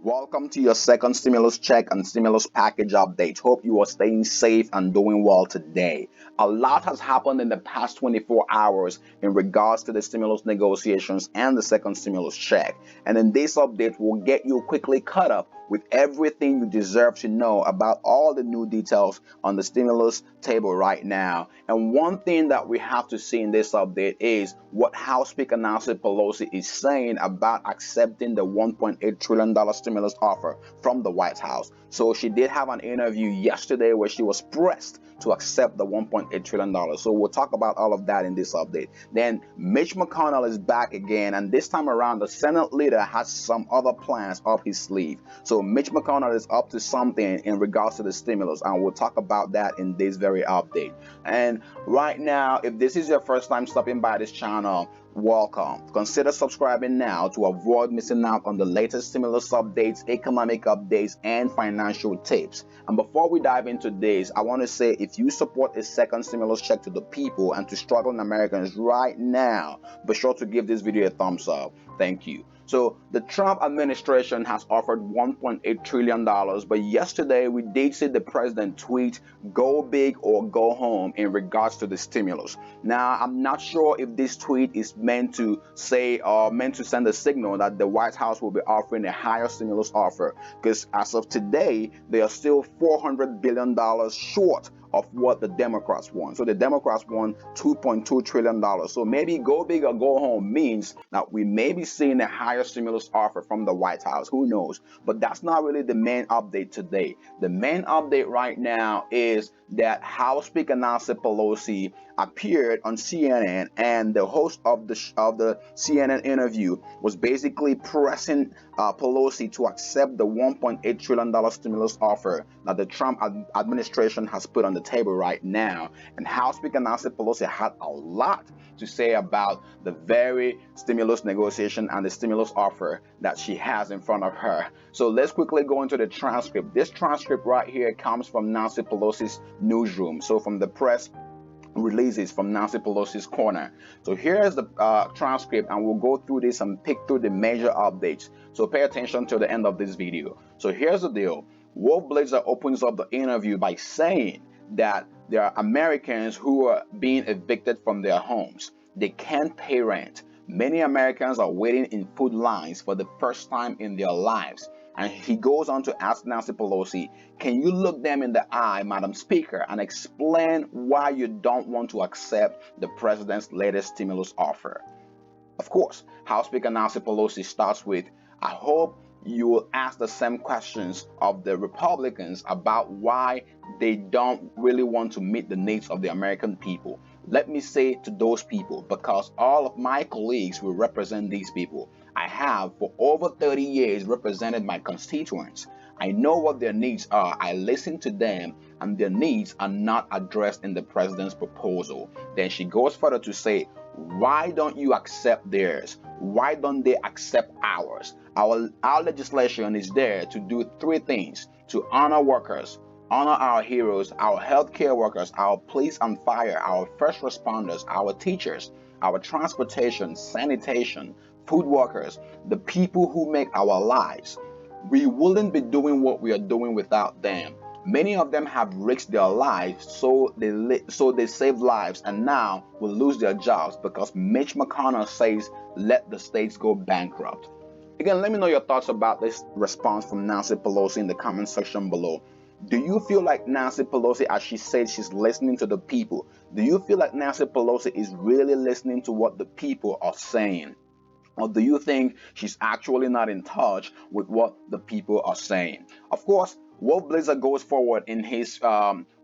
Welcome to your second stimulus check and stimulus package update. Hope you are staying safe and doing well today. A lot has happened in the past 24 hours in regards to the stimulus negotiations and the second stimulus check. And in this update, we'll get you quickly caught up with everything you deserve to know about all the new details on the stimulus table right now. And one thing that we have to see in this update is what House Speaker Nancy Pelosi is saying about accepting the $1.8 trillion stimulus offer from the White House. So she did have an interview yesterday where she was pressed to accept the $1.8 trillion. So we'll talk about all of that in this update. Then Mitch McConnell is back again, and this time around the Senate leader has some other plans up his sleeve. So Mitch McConnell is up to something in regards to the stimulus, and we'll talk about that in this very update. And right now, if this is your first time stopping by this channel, welcome. Consider subscribing now to avoid missing out on the latest stimulus updates, economic updates, and financial tips. And before we dive into this, I want to say if you support a second stimulus check to the people and to struggling Americans right now, be sure to give this video a thumbs up. Thank you. So the Trump administration has offered $1.8 trillion, but yesterday we did see the president tweet, "Go big or go home," in regards to the stimulus. Now, I'm not sure if this tweet is meant to say or meant to send a signal that the White House will be offering a higher stimulus offer, because as of today, they are still $400 billion short of what the Democrats want. So the Democrats want $2.2 trillion. So maybe go big or go home means that we may be seeing a higher stimulus offer from the White House. Who knows? But that's not really the main update today. The main update right now is that House Speaker Nancy Pelosi appeared on CNN, and the host of the CNN interview was basically pressing Pelosi to accept the $1.8 trillion stimulus offer that the Trump administration has put on the table right now. And House Speaker Nancy Pelosi had a lot to say about the very stimulus negotiation and the stimulus offer that she has in front of her. So let's quickly go into the transcript. This transcript right here comes from Nancy Pelosi's newsroom, so from the press releases from Nancy Pelosi's corner. So here's the transcript, and we'll go through this and pick through the major updates. So pay attention to the end of this video. So here's the deal. Wolf Blitzer opens up the interview by saying that there are Americans who are being evicted from their homes. They can't pay rent. Many Americans are waiting in food lines for the first time in their lives. And he goes on to ask Nancy Pelosi, can you look them in the eye, Madam Speaker, and explain why you don't want to accept the president's latest stimulus offer? Of course, House Speaker Nancy Pelosi starts with, I hope you will ask the same questions of the Republicans about why they don't really want to meet the needs of the American people. Let me say to those people, because all of my colleagues will represent these people. I have for over 30 years represented my constituents. I know what their needs are. I listen to them, and their needs are not addressed in the president's proposal. Then she goes further to say, why don't you accept theirs? Why don't they accept ours? Our legislation is there to do three things: to honor workers, honor our heroes, our healthcare workers, our police and fire, our first responders, our teachers, our transportation, sanitation, food workers, the people who make our lives. We wouldn't be doing what we are doing without them. Many of them have risked their lives, so they save lives, and now will lose their jobs because Mitch McConnell says let the states go bankrupt. Again, let me know your thoughts about this response from Nancy Pelosi in the comment section below. Do you feel like Nancy Pelosi, as she said, she's listening to the people? Do you feel like Nancy Pelosi is really listening to what the people are saying? Or do you think she's actually not in touch with what the people are saying? Of course, Wolf Blitzer goes forward in his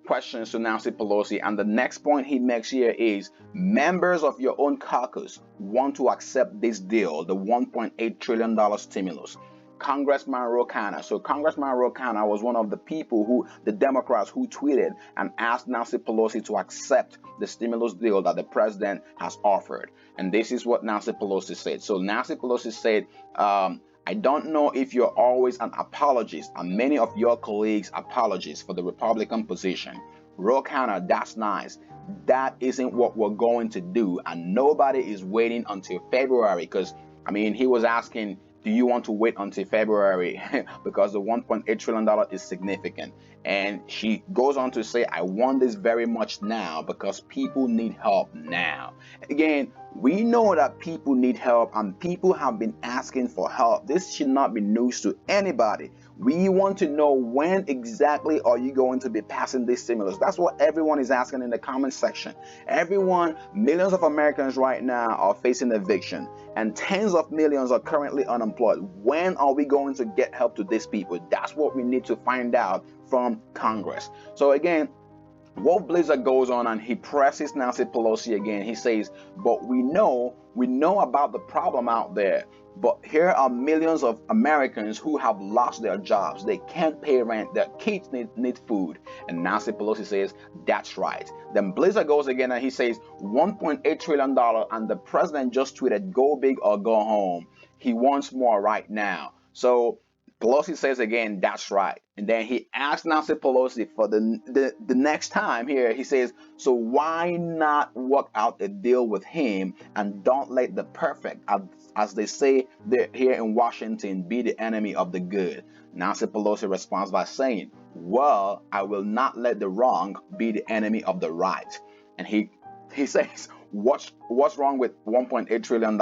questions to Nancy Pelosi, and the next point he makes here is members of your own caucus want to accept this deal, the $1.8 trillion stimulus. Congressman Ro Khanna. So Congressman Ro Khanna was one of the people the Democrats who tweeted and asked Nancy Pelosi to accept the stimulus deal that the president has offered. And this is what Nancy Pelosi said. So Nancy Pelosi said, I don't know if you're always an apologist, and many of your colleagues apologists for the Republican position. Ro Khanna, that's nice. That isn't what we're going to do, and nobody is waiting until February, because I mean, he was asking do you want to wait until February? Because the $1.8 trillion is significant. And she goes on to say, I want this very much now because people need help now. Again, we know that people need help and people have been asking for help. This should not be news to anybody. We want to know, when exactly are you going to be passing this stimulus? That's what everyone is asking in the comment section. Everyone, millions of Americans right now are facing eviction and tens of millions are currently unemployed. When are we going to get help to these people? That's what we need to find out from Congress. So again, Wolf Blitzer goes on and he presses Nancy Pelosi again. He says, but we know about the problem out there. But here are millions of Americans who have lost their jobs. They can't pay rent. Their kids need food. And Nancy Pelosi says, that's right. Then Blitzer goes again and he says, $1.8 trillion. And the president just tweeted, go big or go home. He wants more right now. So Pelosi says again, that's right. And then he asks Nancy Pelosi for the next time here. He says, so why not work out a deal with him and don't let the perfect, as they say here in Washington, be the enemy of the good? Nancy Pelosi responds by saying, well, I will not let the wrong be the enemy of the right. And he says, what's wrong with $1.8 trillion?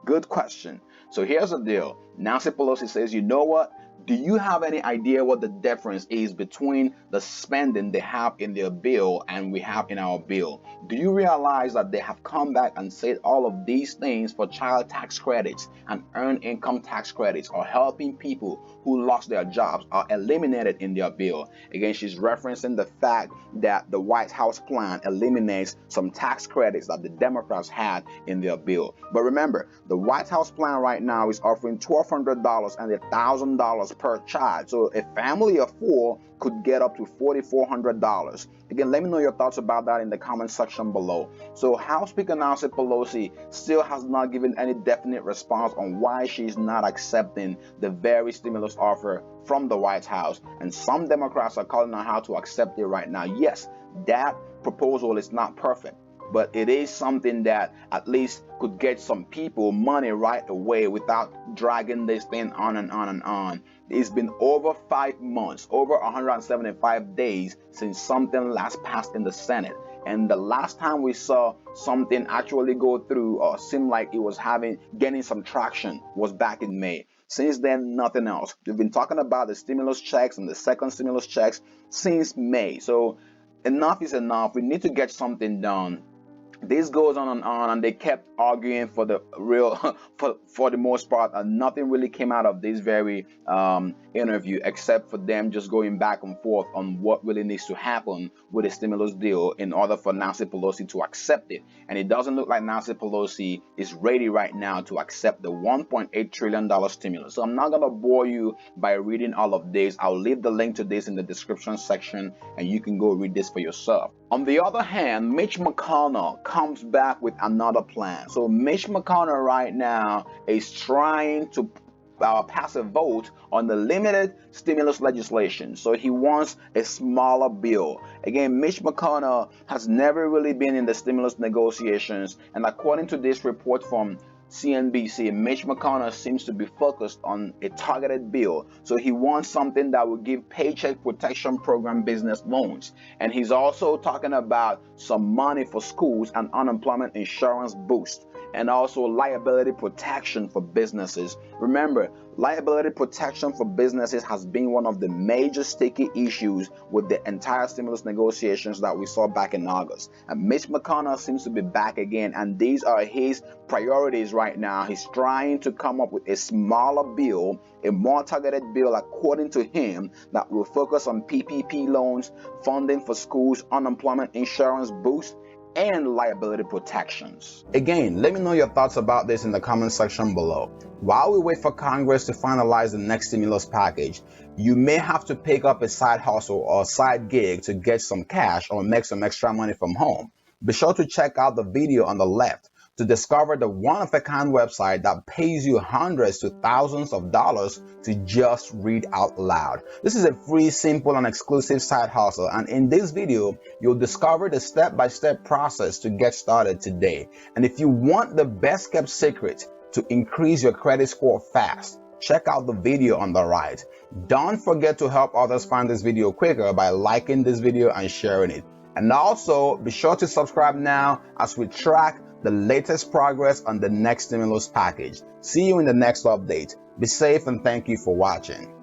Good question. So here's the deal. Nancy Pelosi says, you know what? Do you have any idea what the difference is between the spending they have in their bill and we have in our bill? Do you realize that they have come back and said all of these things for child tax credits and earned income tax credits or helping people who lost their jobs are eliminated in their bill? Again, she's referencing the fact that the White House plan eliminates some tax credits that the Democrats had in their bill. But remember, the White House plan right now is offering $1,200 and $1,000 per child. So a family of four could get up to $4,400. Again, let me know your thoughts about that in the comment section below. So House Speaker Nancy Pelosi still has not given any definite response on why she's not accepting the very stimulus offer from the White House. And some Democrats are calling on how to accept it right now. Yes, that proposal is not perfect, but it is something that at least could get some people money right away without dragging this thing on and on and on. It's been over 5 months, over 175 days since something last passed in the Senate. And the last time we saw something actually go through or seem like it was getting some traction was back in May. Since then, nothing else. We've been talking about the stimulus checks and the second stimulus checks since May. So enough is enough. We need to get something done. This goes on, and they kept arguing for the real, for the most part, and nothing really came out of this very interview except for them just going back and forth on what really needs to happen with the stimulus deal in order for Nancy Pelosi to accept it. And it doesn't look like Nancy Pelosi is ready right now to accept the $1.8 trillion stimulus. So I'm not going to bore you by reading all of this. I'll leave the link to this in the description section and you can go read this for yourself. On the other hand, Mitch McConnell comes back with another plan. So Mitch McConnell right now is trying to pass a vote on the limited stimulus legislation. So he wants a smaller bill. Again, Mitch McConnell has never really been in the stimulus negotiations. And according to this report from CNBC, Mitch McConnell seems to be focused on a targeted bill. So he wants something that will give Paycheck Protection Program business loans. And he's also talking about some money for schools and unemployment insurance boost, and also liability protection for businesses. Remember, liability protection for businesses has been one of the major sticky issues with the entire stimulus negotiations that we saw back in August. And Mitch McConnell seems to be back again, and these are his priorities right now. He's trying to come up with a smaller bill, a more targeted bill, according to him, that will focus on PPP loans, funding for schools, unemployment insurance boost, and liability protections. Again, let me know your thoughts about this in the comment section below. While we wait for Congress to finalize the next stimulus package, you may have to pick up a side hustle or side gig to get some cash or make some extra money from home. Be sure to check out the video on the left to discover the one-of-a-kind website that pays you hundreds to thousands of dollars to just read out loud. This is a free, simple, and exclusive side hustle, and in this video, you'll discover the step-by-step process to get started today. And if you want the best-kept secret to increase your credit score fast, check out the video on the right. Don't forget to help others find this video quicker by liking this video and sharing it. And also be sure to subscribe now as we track the latest progress on the next stimulus package. See you in the next update. Be safe and thank you for watching.